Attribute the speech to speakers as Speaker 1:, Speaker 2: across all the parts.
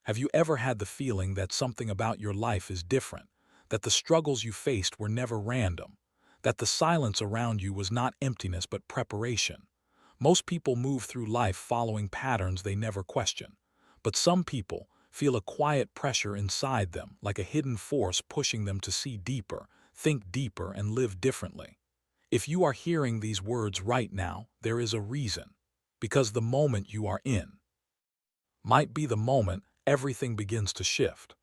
Speaker 1: Have you ever had the feeling that something about your life is different, that the struggles you faced were never random, that the silence around you was not emptiness but preparation? Most people move through life following patterns they never question, but some people feel a quiet pressure inside them, like a hidden force pushing them to see deeper, think deeper, and live differently. If you are hearing these words right now, there is a reason. Because the moment you are in might be the moment everything begins to shift.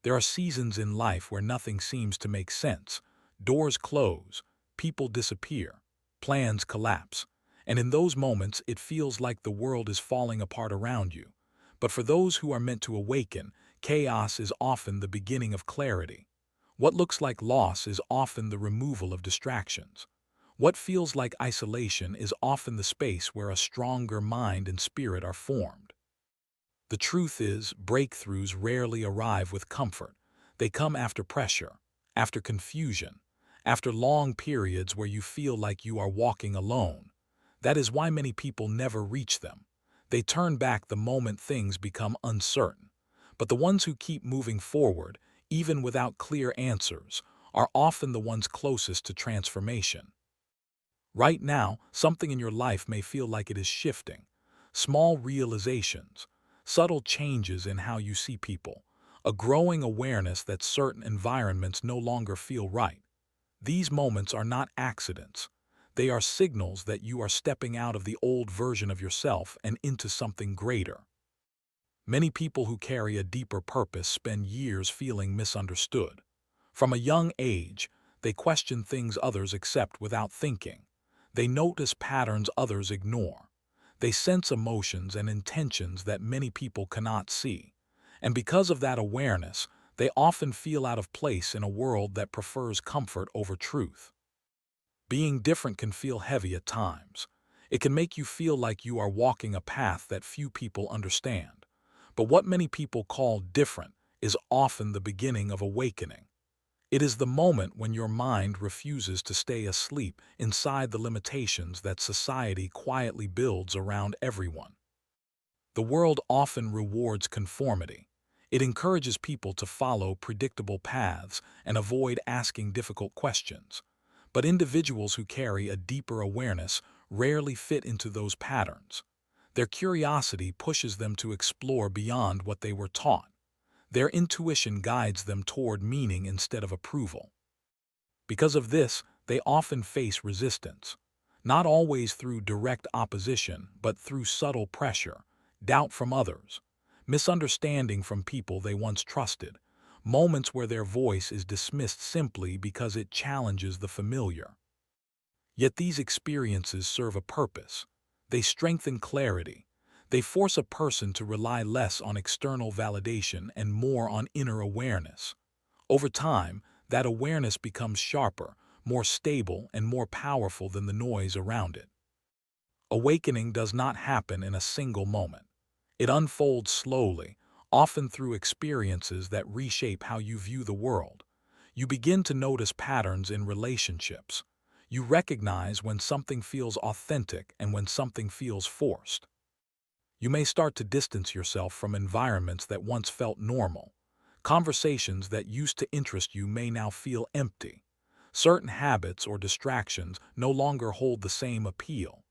Speaker 1: There are seasons in life where nothing seems to make sense. Doors close, people disappear, plans collapse, and in those moments it feels like the world is falling apart around you. But for those who are meant to awaken, chaos is often the beginning of clarity. What looks like loss is often the removal of distractions. What feels like isolation is often the space where a stronger mind and spirit are formed. The truth is, breakthroughs rarely arrive with comfort. They come after pressure, after confusion, after long periods where you feel like you are walking alone. That is why many people never reach them. They turn back the moment things become uncertain. But the ones who keep moving forward, even without clear answers, are often the ones closest to transformation. Right now, something in your life may feel like it is shifting. Small realizations, subtle changes in how you see people, a growing awareness that certain environments no longer feel right. These moments are not accidents. They are signals that you are stepping out of the old version of yourself and into something greater. Many people who carry a deeper purpose spend years feeling misunderstood. From a young age, they question things others accept without thinking. They notice patterns others ignore. They sense emotions and intentions that many people cannot see. And because of that awareness, they often feel out of place in a world that prefers comfort over truth. Being different can feel heavy at times. It can make you feel like you are walking a path that few people understand. But what many people call different is often the beginning of awakening. It is the moment when your mind refuses to stay asleep inside the limitations that society quietly builds around everyone. The world often rewards conformity. It encourages people to follow predictable paths and avoid asking difficult questions. But individuals who carry a deeper awareness rarely fit into those patterns. Their curiosity pushes them to explore beyond what they were taught. Their intuition guides them toward meaning instead of approval. Because of this, they often face resistance, not always through direct opposition, but through subtle pressure, doubt from others, misunderstanding from people they once trusted, moments where their voice is dismissed simply because it challenges the familiar. Yet these experiences serve a purpose. They strengthen clarity. They force a person to rely less on external validation and more on inner awareness. Over time, that awareness becomes sharper, more stable, and more powerful than the noise around it. Awakening does not happen in a single moment. It unfolds slowly, often through experiences that reshape how you view the world. You begin to notice patterns in relationships. You recognize when something feels authentic and when something feels forced. You may start to distance yourself from environments that once felt normal. Conversations that used to interest you may now feel empty. Certain habits or distractions no longer hold the same appeal.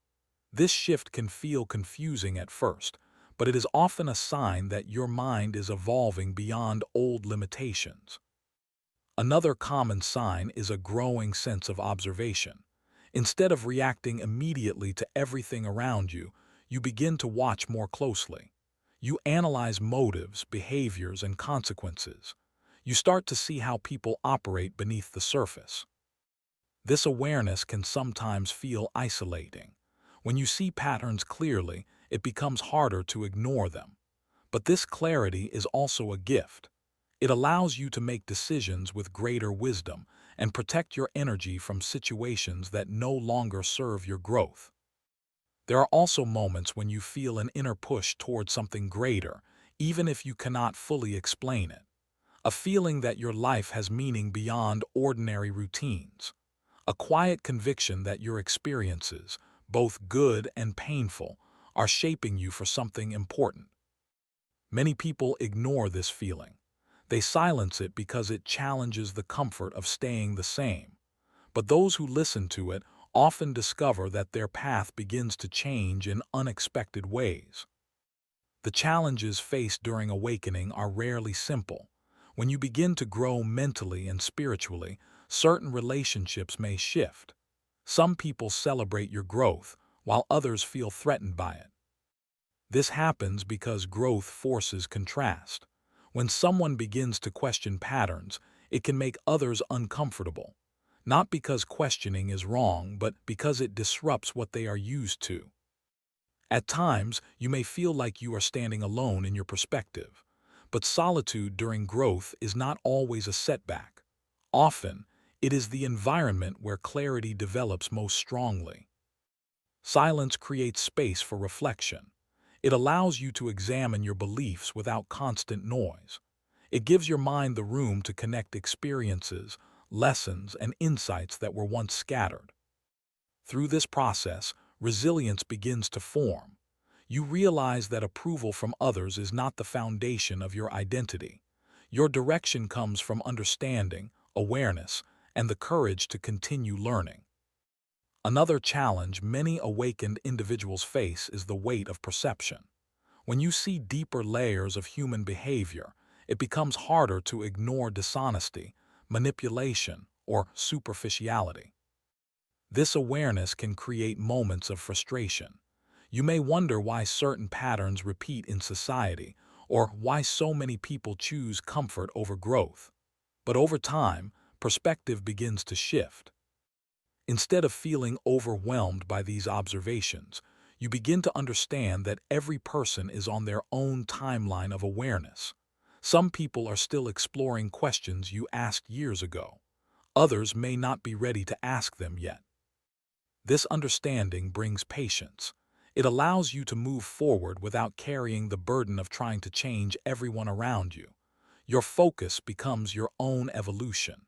Speaker 1: This shift can feel confusing at first, but it is often a sign that your mind is evolving beyond old limitations. Another common sign is a growing sense of observation. Instead of reacting immediately to everything around you, you begin to watch more closely. You analyze motives, behaviors, and consequences. You start to see how people operate beneath the surface. This awareness can sometimes feel isolating. When you see patterns clearly, it becomes harder to ignore them. But this clarity is also a gift. It allows you to make decisions with greater wisdom and protect your energy from situations that no longer serve your growth. There are also moments when you feel an inner push toward something greater, even if you cannot fully explain it. A feeling that your life has meaning beyond ordinary routines. A quiet conviction that your experiences, both good and painful, are shaping you for something important. Many people ignore this feeling. They silence it because it challenges the comfort of staying the same. But those who listen to it often discover that their path begins to change in unexpected ways. The challenges faced during awakening are rarely simple. When you begin to grow mentally and spiritually, certain relationships may shift. Some people celebrate your growth, while others feel threatened by it. This happens because growth forces contrast. When someone begins to question patterns, it can make others uncomfortable. Not because questioning is wrong, but because it disrupts what they are used to. At times, you may feel like you are standing alone in your perspective. But solitude during growth is not always a setback. Often, it is the environment where clarity develops most strongly. Silence creates space for reflection. It allows you to examine your beliefs without constant noise. It gives your mind the room to connect experiences, lessons, and insights that were once scattered. Through this process, resilience begins to form. You realize that approval from others is not the foundation of your identity. Your direction comes from understanding, awareness, and the courage to continue learning. Another challenge many awakened individuals face is the weight of perception. When you see deeper layers of human behavior, it becomes harder to ignore dishonesty, manipulation, or superficiality. This awareness can create moments of frustration. You may wonder why certain patterns repeat in society, or why so many people choose comfort over growth. But over time, perspective begins to shift. Instead of feeling overwhelmed by these observations, you begin to understand that every person is on their own timeline of awareness. Some people are still exploring questions you asked years ago. Others may not be ready to ask them yet. This understanding brings patience. It allows you to move forward without carrying the burden of trying to change everyone around you. Your focus becomes your own evolution.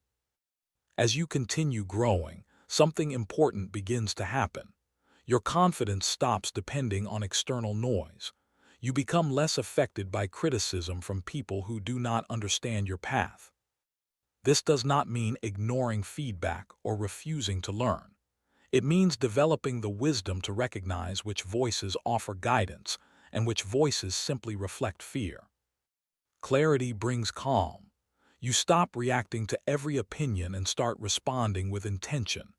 Speaker 1: As you continue growing, something important begins to happen. Your confidence stops depending on external noise. You become less affected by criticism from people who do not understand your path. This does not mean ignoring feedback or refusing to learn. It means developing the wisdom to recognize which voices offer guidance and which voices simply reflect fear. Clarity brings calm. You stop reacting to every opinion and start responding with intention.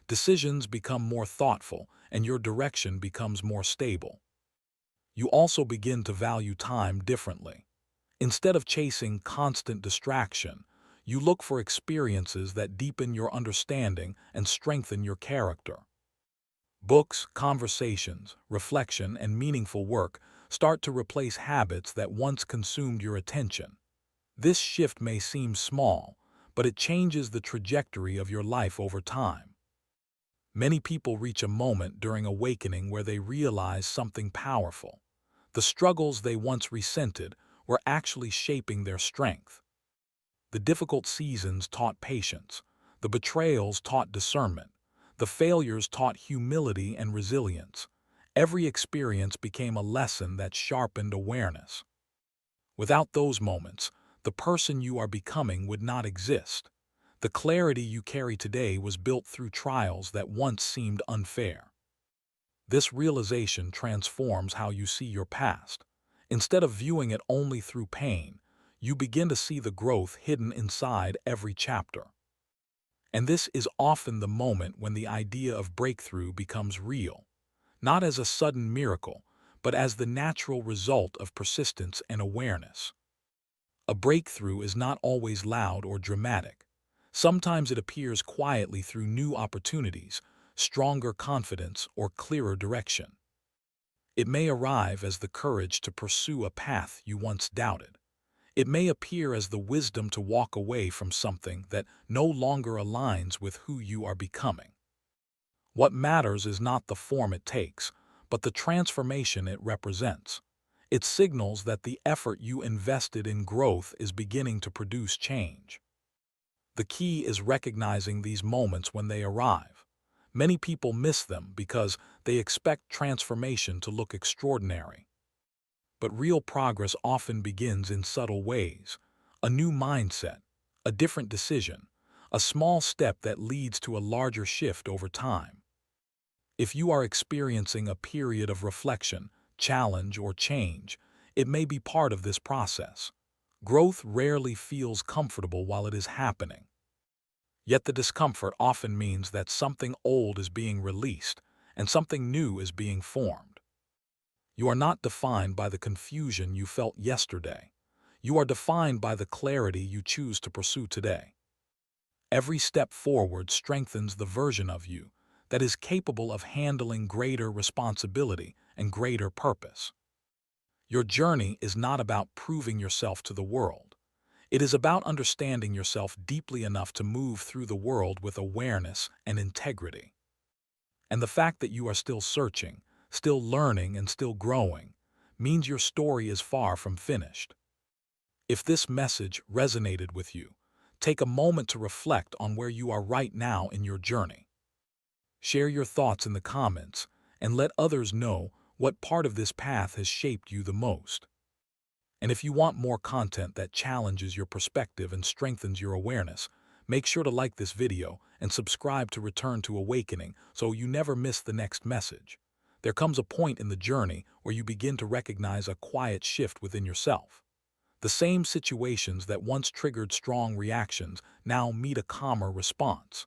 Speaker 1: Decisions become more thoughtful and your direction becomes more stable. You also begin to value time differently. Instead of chasing constant distraction, you look for experiences that deepen your understanding and strengthen your character. Books, conversations, reflection, and meaningful work start to replace habits that once consumed your attention. This shift may seem small, but it changes the trajectory of your life over time. Many people reach a moment during awakening where they realize something powerful. The struggles they once resented were actually shaping their strength. The difficult seasons taught patience. The betrayals taught discernment. The failures taught humility and resilience. Every experience became a lesson that sharpened awareness. Without those moments, the person you are becoming would not exist. The clarity you carry today was built through trials that once seemed unfair. This realization transforms how you see your past. Instead of viewing it only through pain, you begin to see the growth hidden inside every chapter. And this is often the moment when the idea of breakthrough becomes real, not as a sudden miracle, but as the natural result of persistence and awareness. A breakthrough is not always loud or dramatic. Sometimes it appears quietly through new opportunities, stronger confidence, or clearer direction. It may arrive as the courage to pursue a path you once doubted. It may appear as the wisdom to walk away from something that no longer aligns with who you are becoming. What matters is not the form it takes, but the transformation it represents. It signals that the effort you invested in growth is beginning to produce change. The key is recognizing these moments when they arrive. Many people miss them because they expect transformation to look extraordinary. But real progress often begins in subtle ways. A new mindset, a different decision, a small step that leads to a larger shift over time. If you are experiencing a period of reflection, challenge, or change, it may be part of this process. Growth rarely feels comfortable while it is happening. Yet the discomfort often means that something old is being released and something new is being formed. You are not defined by the confusion you felt yesterday. You are defined by the clarity you choose to pursue today. Every step forward strengthens the version of you that is capable of handling greater responsibility and greater purpose. Your journey is not about proving yourself to the world. It is about understanding yourself deeply enough to move through the world with awareness and integrity. And the fact that you are still searching, still learning, and still growing means your story is far from finished. If this message resonated with you, take a moment to reflect on where you are right now in your journey. Share your thoughts in the comments and let others know what part of this path has shaped you the most. And if you want more content that challenges your perspective and strengthens your awareness, make sure to like this video and subscribe to Return to Awakening so you never miss the next message. There comes a point in the journey where you begin to recognize a quiet shift within yourself. The same situations that once triggered strong reactions now meet a calmer response.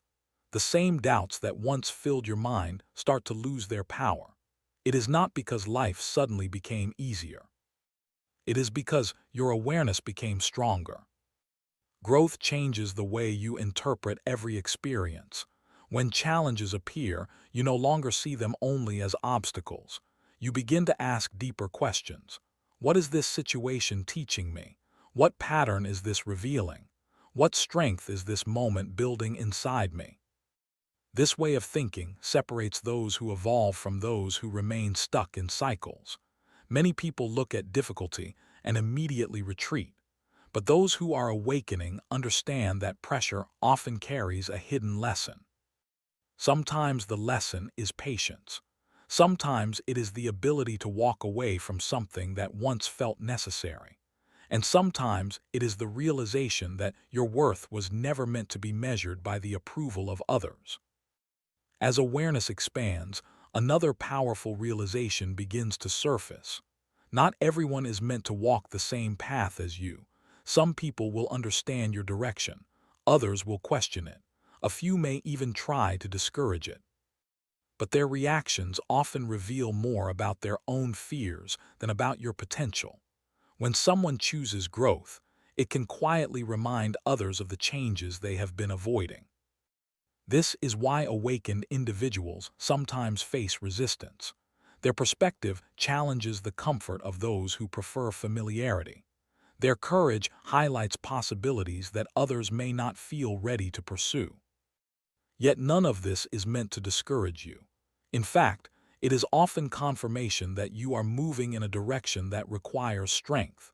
Speaker 1: The same doubts that once filled your mind start to lose their power. It is not because life suddenly became easier. It is because your awareness became stronger. Growth changes the way you interpret every experience. When challenges appear, you no longer see them only as obstacles. You begin to ask deeper questions. What is this situation teaching me? What pattern is this revealing? What strength is this moment building inside me? This way of thinking separates those who evolve from those who remain stuck in cycles. Many people look at difficulty and immediately retreat, but those who are awakening understand that pressure often carries a hidden lesson. Sometimes the lesson is patience. Sometimes it is the ability to walk away from something that once felt necessary. And sometimes it is the realization that your worth was never meant to be measured by the approval of others. As awareness expands, another powerful realization begins to surface. Not everyone is meant to walk the same path as you. Some people will understand your direction, others will question it. A few may even try to discourage it. But their reactions often reveal more about their own fears than about your potential. When someone chooses growth, it can quietly remind others of the changes they have been avoiding. This is why awakened individuals sometimes face resistance. Their perspective challenges the comfort of those who prefer familiarity. Their courage highlights possibilities that others may not feel ready to pursue. Yet none of this is meant to discourage you. In fact, it is often confirmation that you are moving in a direction that requires strength.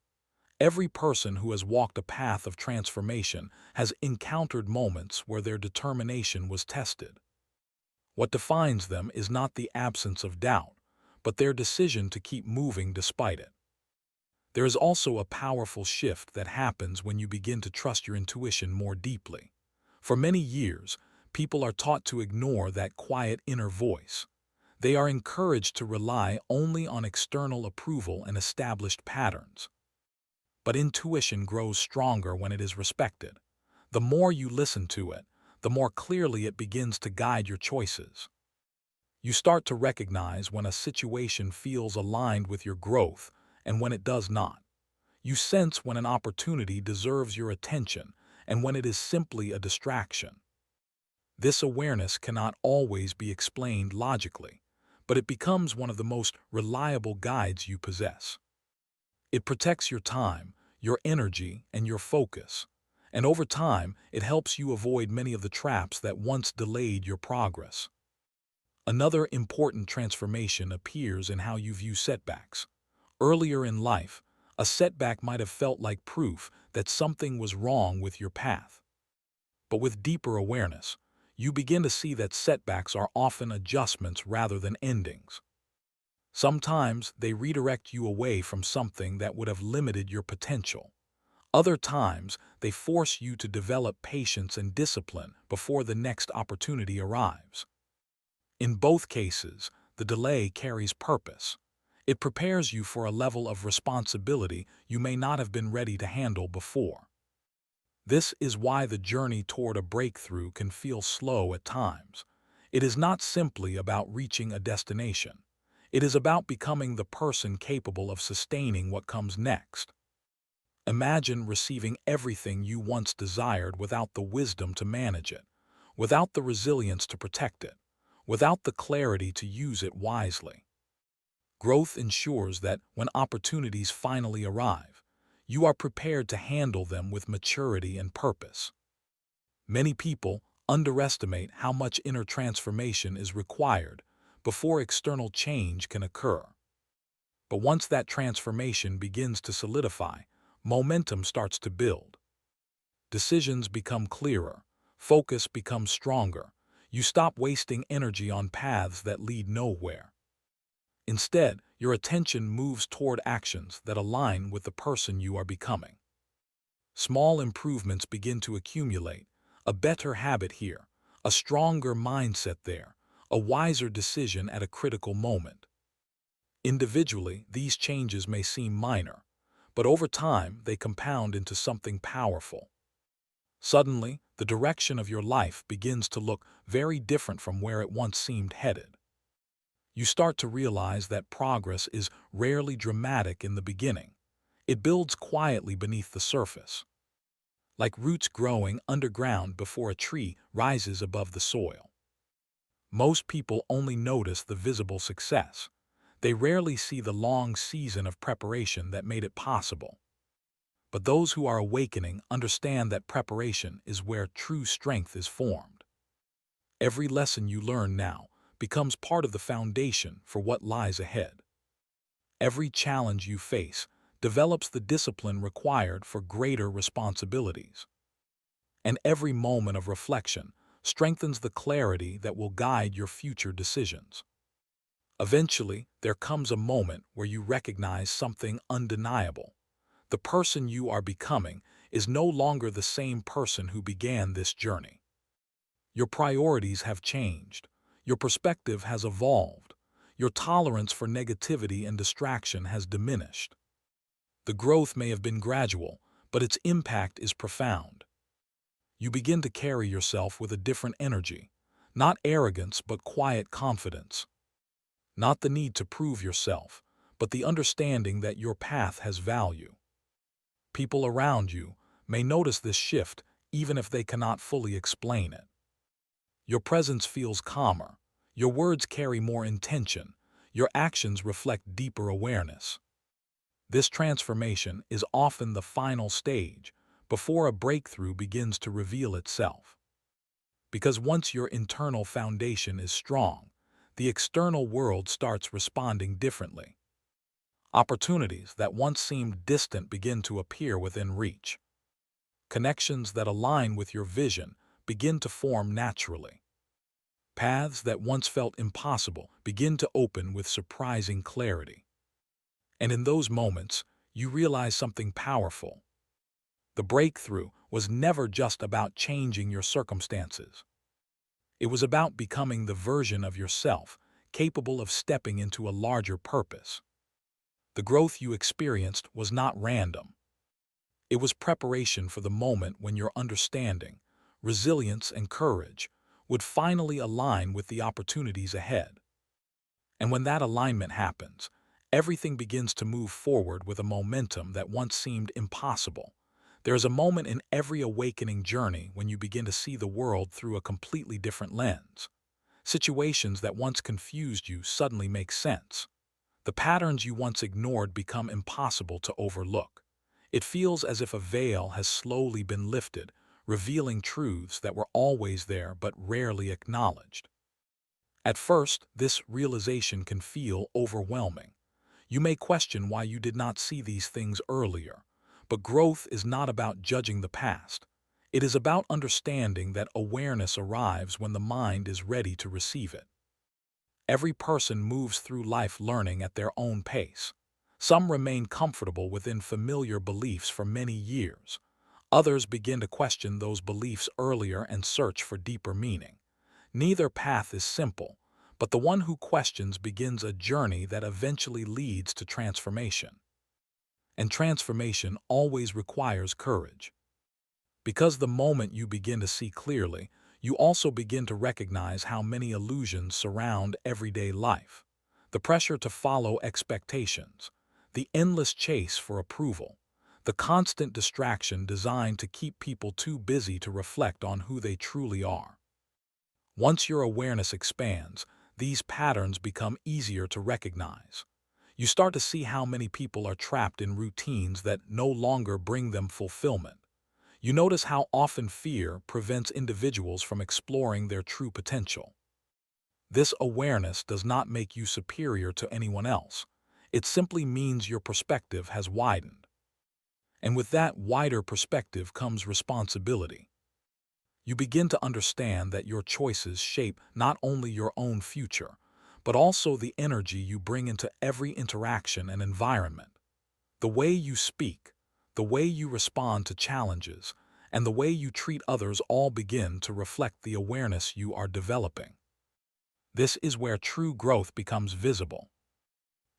Speaker 1: Every person who has walked a path of transformation has encountered moments where their determination was tested. What defines them is not the absence of doubt, but their decision to keep moving despite it. There is also a powerful shift that happens when you begin to trust your intuition more deeply. For many years, people are taught to ignore that quiet inner voice. They are encouraged to rely only on external approval and established patterns. But intuition grows stronger when it is respected. The more you listen to it, the more clearly it begins to guide your choices. You start to recognize when a situation feels aligned with your growth and when it does not. You sense when an opportunity deserves your attention and when it is simply a distraction. This awareness cannot always be explained logically, but it becomes one of the most reliable guides you possess. It protects your time, your energy, and your focus, and over time, it helps you avoid many of the traps that once delayed your progress. Another important transformation appears in how you view setbacks. Earlier in life, a setback might have felt like proof that something was wrong with your path. But with deeper awareness, you begin to see that setbacks are often adjustments rather than endings. Sometimes they redirect you away from something that would have limited your potential. Other times, they force you to develop patience and discipline before the next opportunity arrives. In both cases, the delay carries purpose. It prepares you for a level of responsibility you may not have been ready to handle before. This is why the journey toward a breakthrough can feel slow at times. It is not simply about reaching a destination. It is about becoming the person capable of sustaining what comes next. Imagine receiving everything you once desired without the wisdom to manage it, without the resilience to protect it, without the clarity to use it wisely. Growth ensures that when opportunities finally arrive, you are prepared to handle them with maturity and purpose. Many people underestimate how much inner transformation is required before external change can occur. But once that transformation begins to solidify, momentum starts to build. Decisions become clearer, focus becomes stronger. You stop wasting energy on paths that lead nowhere. Instead, your attention moves toward actions that align with the person you are becoming. Small improvements begin to accumulate: a better habit here, a stronger mindset there, a wiser decision at a critical moment. Individually, these changes may seem minor, but over time they compound into something powerful. Suddenly, the direction of your life begins to look very different from where it once seemed headed. You start to realize that progress is rarely dramatic in the beginning. It builds quietly beneath the surface, like roots growing underground before a tree rises above the soil. Most people only notice the visible success. They rarely see the long season of preparation that made it possible. But those who are awakening understand that preparation is where true strength is formed. Every lesson you learn now becomes part of the foundation for what lies ahead. Every challenge you face develops the discipline required for greater responsibilities. And every moment of reflection strengthens the clarity that will guide your future decisions. Eventually, there comes a moment where you recognize something undeniable. The person you are becoming is no longer the same person who began this journey. Your priorities have changed. Your perspective has evolved. Your tolerance for negativity and distraction has diminished. The growth may have been gradual, but its impact is profound. You begin to carry yourself with a different energy, not arrogance but quiet confidence. Not the need to prove yourself, but the understanding that your path has value. People around you may notice this shift even if they cannot fully explain it. Your presence feels calmer, your words carry more intention, your actions reflect deeper awareness. This transformation is often the final stage before a breakthrough begins to reveal itself. Because once your internal foundation is strong, the external world starts responding differently. Opportunities that once seemed distant begin to appear within reach. Connections that align with your vision begin to form naturally. Paths that once felt impossible begin to open with surprising clarity. And in those moments, you realize something powerful. The breakthrough was never just about changing your circumstances. It was about becoming the version of yourself capable of stepping into a larger purpose. The growth you experienced was not random. It was preparation for the moment when your understanding, resilience, and courage would finally align with the opportunities ahead. And when that alignment happens, everything begins to move forward with a momentum that once seemed impossible. There is a moment in every awakening journey when you begin to see the world through a completely different lens. Situations that once confused you suddenly make sense. The patterns you once ignored become impossible to overlook. It feels as if a veil has slowly been lifted, revealing truths that were always there but rarely acknowledged. At first, this realization can feel overwhelming. You may question why you did not see these things earlier, but growth is not about judging the past. It is about understanding that awareness arrives when the mind is ready to receive it. Every person moves through life learning at their own pace. Some remain comfortable within familiar beliefs for many years. Others begin to question those beliefs earlier and search for deeper meaning. Neither path is simple, but the one who questions begins a journey that eventually leads to transformation. And transformation always requires courage. Because the moment you begin to see clearly, you also begin to recognize how many illusions surround everyday life. The pressure to follow expectations, the endless chase for approval, the constant distraction designed to keep people too busy to reflect on who they truly are. Once your awareness expands, these patterns become easier to recognize. You start to see how many people are trapped in routines that no longer bring them fulfillment. You notice how often fear prevents individuals from exploring their true potential. This awareness does not make you superior to anyone else. It simply means your perspective has widened. And with that wider perspective comes responsibility. You begin to understand that your choices shape not only your own future, but also the energy you bring into every interaction and environment. The way you speak, the way you respond to challenges, and the way you treat others all begin to reflect the awareness you are developing. This is where true growth becomes visible,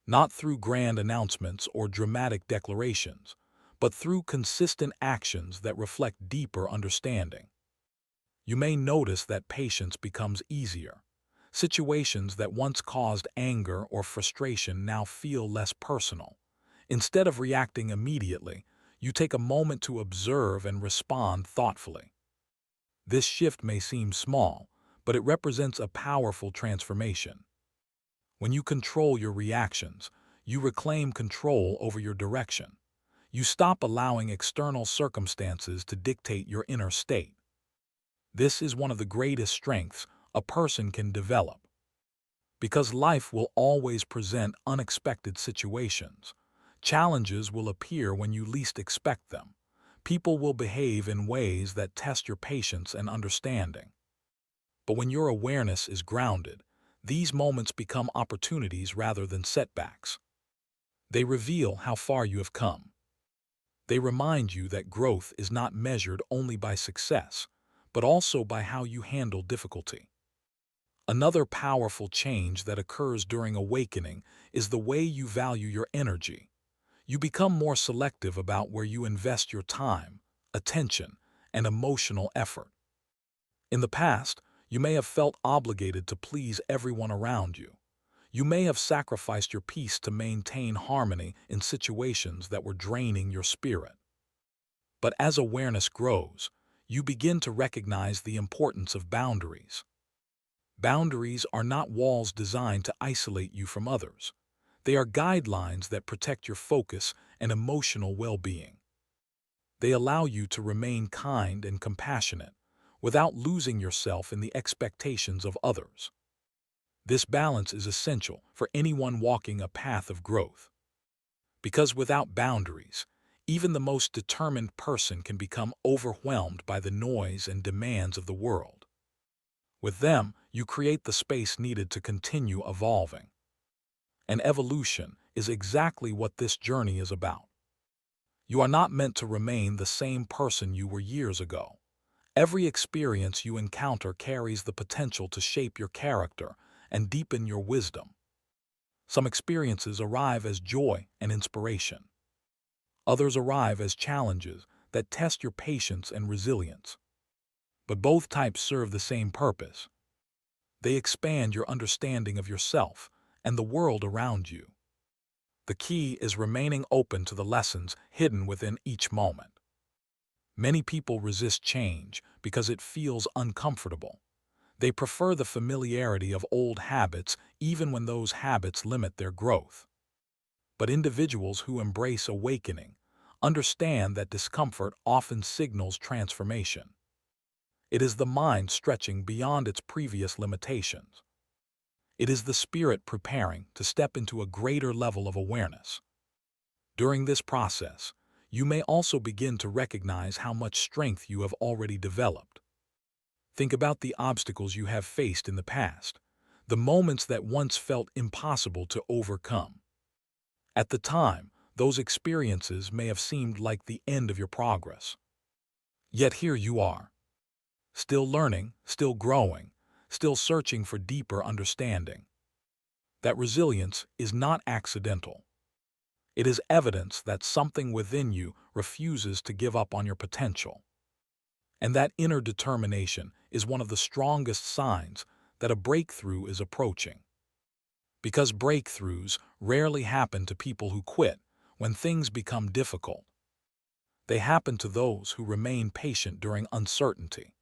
Speaker 1: not through grand announcements or dramatic declarations, but through consistent actions that reflect deeper understanding. You may notice that patience becomes easier. Situations that once caused anger or frustration now feel less personal. Instead of reacting immediately, you take a moment to observe and respond thoughtfully. This shift may seem small, but it represents a powerful transformation. When you control your reactions, you reclaim control over your direction. You stop allowing external circumstances to dictate your inner state. This is one of the greatest strengths a person can develop. Because life will always present unexpected situations. Challenges will appear when you least expect them. People will behave in ways that test your patience and understanding. But when your awareness is grounded, these moments become opportunities rather than setbacks. They reveal how far you have come. They remind you that growth is not measured only by success, but also by how you handle difficulty. Another powerful change that occurs during awakening is the way you value your energy. You become more selective about where you invest your time, attention, and emotional effort. In the past, you may have felt obligated to please everyone around you. You may have sacrificed your peace to maintain harmony in situations that were draining your spirit. But as awareness grows, you begin to recognize the importance of boundaries. Boundaries are not walls designed to isolate you from others. They are guidelines that protect your focus and emotional well-being. They allow you to remain kind and compassionate without losing yourself in the expectations of others. This balance is essential for anyone walking a path of growth. Because without boundaries, even the most determined person can become overwhelmed by the noise and demands of the world. With them, you create the space needed to continue evolving. And evolution is exactly what this journey is about. You are not meant to remain the same person you were years ago. Every experience you encounter carries the potential to shape your character and deepen your wisdom. Some experiences arrive as joy and inspiration. Others arrive as challenges that test your patience and resilience. But both types serve the same purpose. They expand your understanding of yourself and the world around you. The key is remaining open to the lessons hidden within each moment. Many people resist change because it feels uncomfortable. They prefer the familiarity of old habits even when those habits limit their growth. But individuals who embrace awakening understand that discomfort often signals transformation. It is the mind stretching beyond its previous limitations. It is the spirit preparing to step into a greater level of awareness. During this process, you may also begin to recognize how much strength you have already developed. Think about the obstacles you have faced in the past. the moments that once felt impossible to overcome. At the time, those experiences may have seemed like the end of your progress. Yet here you are, still learning, still growing, still searching for deeper understanding. That resilience is not accidental. It is evidence that something within you refuses to give up on your potential. And that inner determination is one of the strongest signs that a breakthrough is approaching. Because breakthroughs rarely happen to people who quit when things become difficult. They happen to those who remain patient during uncertainty,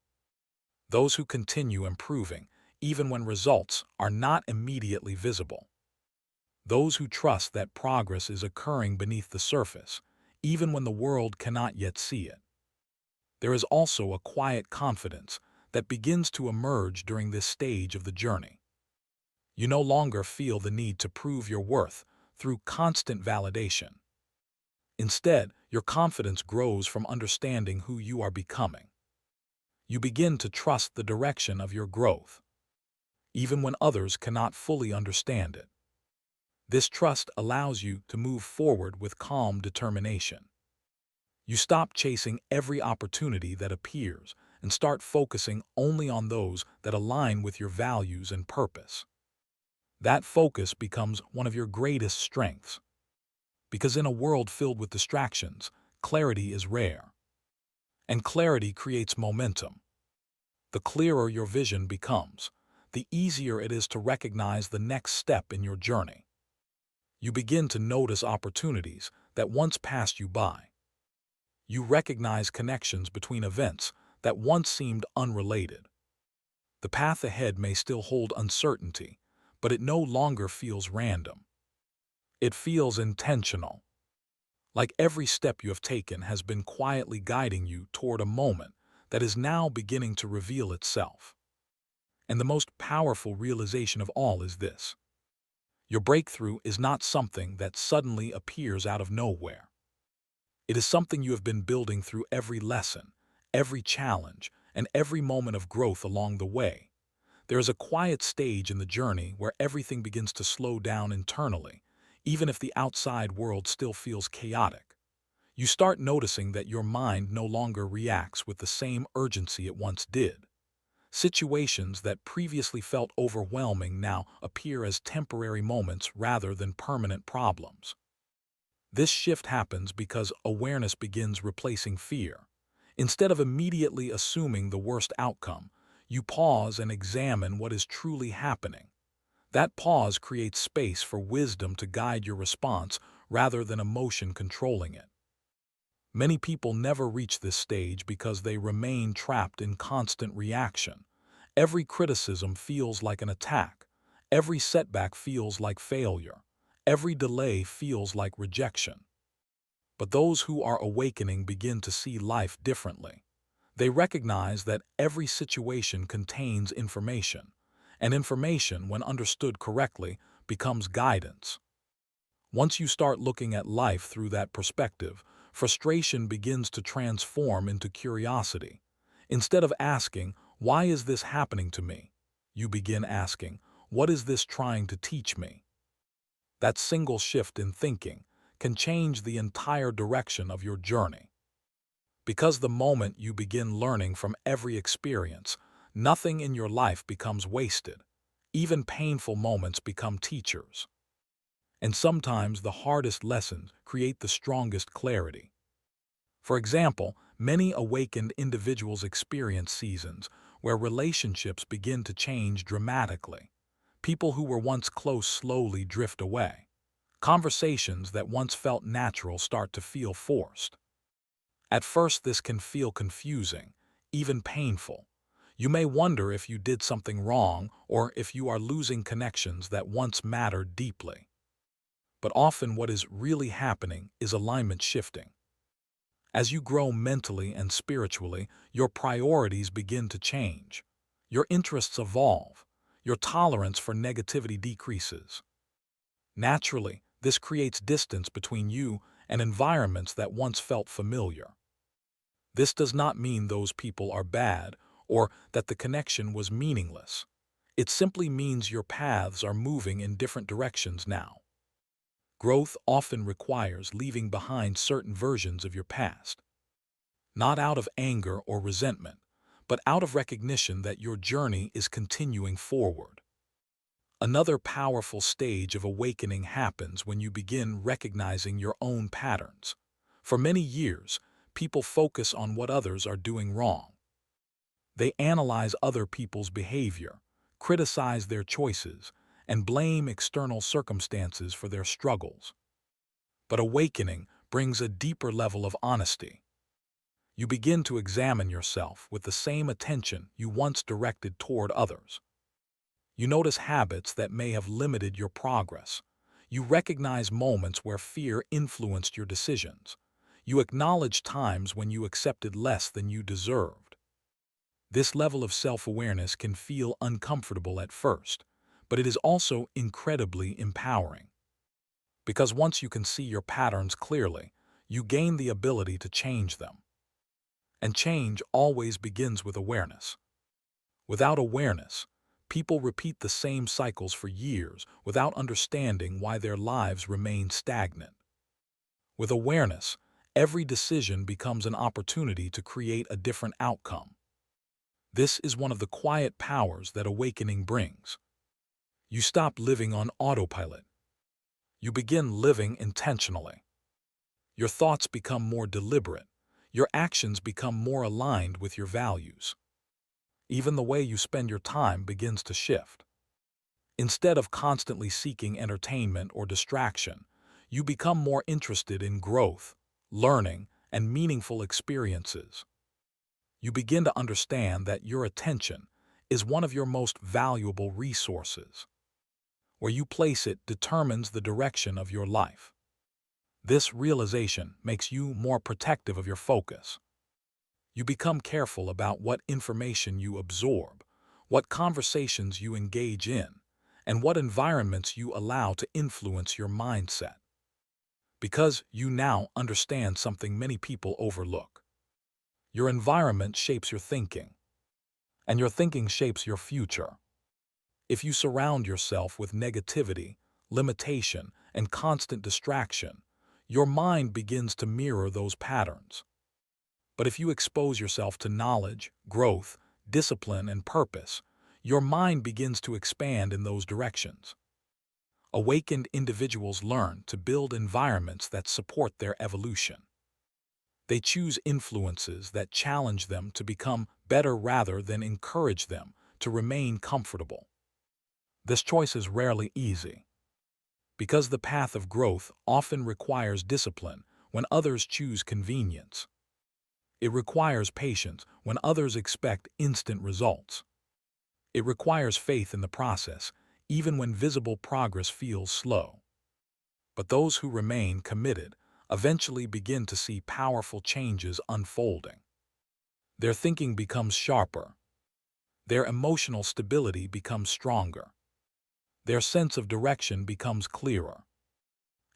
Speaker 1: those who continue improving even when results are not immediately visible, those who trust that progress is occurring beneath the surface, even when the world cannot yet see it. There is also a quiet confidence that begins to emerge during this stage of the journey. You no longer feel the need to prove your worth through constant validation. Instead, your confidence grows from understanding who you are becoming. You begin to trust the direction of your growth, even when others cannot fully understand it. This trust allows you to move forward with calm determination. You stop chasing every opportunity that appears and start focusing only on those that align with your values and purpose. That focus becomes one of your greatest strengths. Because in a world filled with distractions, clarity is rare. And clarity creates momentum. The clearer your vision becomes, the easier it is to recognize the next step in your journey. You begin to notice opportunities that once passed you by. You recognize connections between events that once seemed unrelated. The path ahead may still hold uncertainty, but it no longer feels random. It feels intentional. Like every step you have taken has been quietly guiding you toward a moment that is now beginning to reveal itself. And the most powerful realization of all is this: your breakthrough is not something that suddenly appears out of nowhere. It is something you have been building through every lesson, every challenge, and every moment of growth along the way. There is a quiet stage in the journey where everything begins to slow down internally, even if the outside world still feels chaotic. You start noticing that your mind no longer reacts with the same urgency it once did. Situations that previously felt overwhelming now appear as temporary moments rather than permanent problems. This shift happens because awareness begins replacing fear. Instead of immediately assuming the worst outcome, you pause and examine what is truly happening. That pause creates space for wisdom to guide your response rather than emotion controlling it. Many people never reach this stage because they remain trapped in constant reaction. Every criticism feels like an attack. Every setback feels like failure. Every delay feels like rejection. But those who are awakening begin to see life differently. They recognize that every situation contains information, and information, when understood correctly, becomes guidance. Once you start looking at life through that perspective, frustration begins to transform into curiosity. Instead of asking, "Why is this happening to me?" you begin asking, "What is this trying to teach me?" That single shift in thinking can change the entire direction of your journey. Because the moment you begin learning from every experience, nothing in your life becomes wasted. Even painful moments become teachers. And sometimes the hardest lessons create the strongest clarity. For example, many awakened individuals experience seasons where relationships begin to change dramatically. People who were once close slowly drift away. Conversations that once felt natural start to feel forced. At first, this can feel confusing, even painful. You may wonder if you did something wrong or if you are losing connections that once mattered deeply. But often what is really happening is alignment shifting. As you grow mentally and spiritually, your priorities begin to change. Your interests evolve. Your tolerance for negativity decreases. Naturally, this creates distance between you and environments that once felt familiar. This does not mean those people are bad or that the connection was meaningless. It simply means your paths are moving in different directions now. Growth often requires leaving behind certain versions of your past, not out of anger or resentment, but out of recognition that your journey is continuing forward. Another powerful stage of awakening happens when you begin recognizing your own patterns. For many years, people focus on what others are doing wrong. They analyze other people's behavior, criticize their choices, and blame external circumstances for their struggles. But awakening brings a deeper level of honesty. You begin to examine yourself with the same attention you once directed toward others. You notice habits that may have limited your progress. You recognize moments where fear influenced your decisions. You acknowledge times when you accepted less than you deserved. This level of self-awareness can feel uncomfortable at first, but it is also incredibly empowering. Because once you can see your patterns clearly, you gain the ability to change them. And change always begins with awareness. Without awareness, people repeat the same cycles for years without understanding why their lives remain stagnant. With awareness, every decision becomes an opportunity to create a different outcome. This is one of the quiet powers that awakening brings. You stop living on autopilot. You begin living intentionally. Your thoughts become more deliberate. Your actions become more aligned with your values. Even the way you spend your time begins to shift. Instead of constantly seeking entertainment or distraction, you become more interested in growth, learning, and meaningful experiences. You begin to understand that your attention is one of your most valuable resources. Where you place it determines the direction of your life. This realization makes you more protective of your focus. You become careful about what information you absorb, what conversations you engage in, and what environments you allow to influence your mindset. Because you now understand something many people overlook. Your environment shapes your thinking, and your thinking shapes your future. If you surround yourself with negativity, limitation, and constant distraction, your mind begins to mirror those patterns. But if you expose yourself to knowledge, growth, discipline, and purpose, your mind begins to expand in those directions. Awakened individuals learn to build environments that support their evolution. They choose influences that challenge them to become better rather than encourage them to remain comfortable. This choice is rarely easy, because the path of growth often requires discipline when others choose convenience. It requires patience when others expect instant results. It requires faith in the process, even when visible progress feels slow. But those who remain committed eventually begin to see powerful changes unfolding. Their thinking becomes sharper. Their emotional stability becomes stronger. Their sense of direction becomes clearer.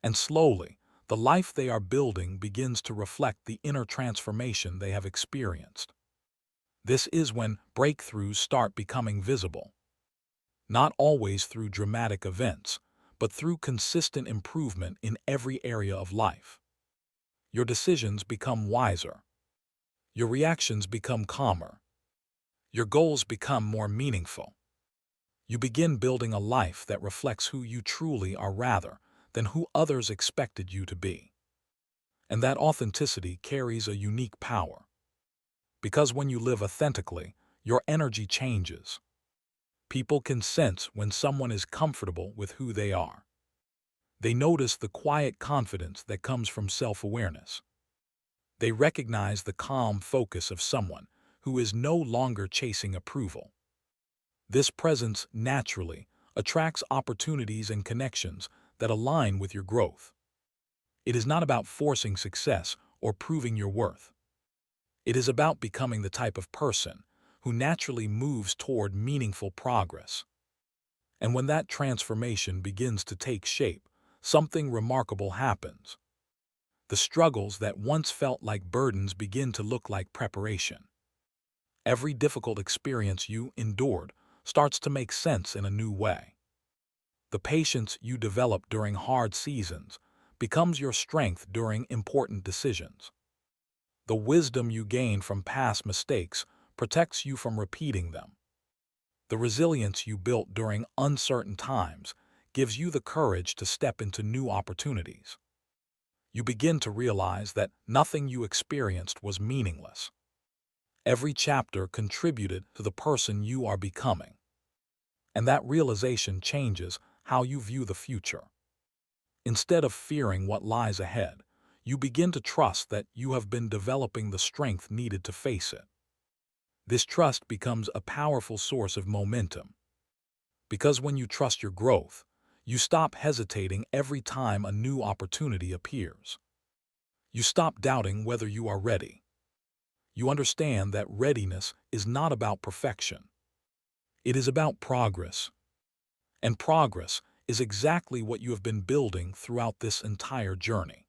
Speaker 1: And slowly, the life they are building begins to reflect the inner transformation they have experienced. This is when breakthroughs start becoming visible. Not always through dramatic events, but through consistent improvement in every area of life. Your decisions become wiser. Your reactions become calmer. Your goals become more meaningful. You begin building a life that reflects who you truly are rather than who others expected you to be. And that authenticity carries a unique power. Because when you live authentically, your energy changes. People can sense when someone is comfortable with who they are. They notice the quiet confidence that comes from self-awareness. They recognize the calm focus of someone who is no longer chasing approval. This presence naturally attracts opportunities and connections that align with your growth. It is not about forcing success or proving your worth. It is about becoming the type of person who naturally moves toward meaningful progress. And when that transformation begins to take shape, something remarkable happens. The struggles that once felt like burdens begin to look like preparation. Every difficult experience you endured starts to make sense in a new way. The patience you develop during hard seasons becomes your strength during important decisions. The wisdom you gain from past mistakes protects you from repeating them. The resilience you built during uncertain times gives you the courage to step into new opportunities. You begin to realize that nothing you experienced was meaningless. Every chapter contributed to the person you are becoming. And that realization changes how you view the future. Instead of fearing what lies ahead, you begin to trust that you have been developing the strength needed to face it. This trust becomes a powerful source of momentum. Because when you trust your growth, you stop hesitating every time a new opportunity appears. You stop doubting whether you are ready. You understand that readiness is not about perfection. It is about progress. And progress is exactly what you have been building throughout this entire journey.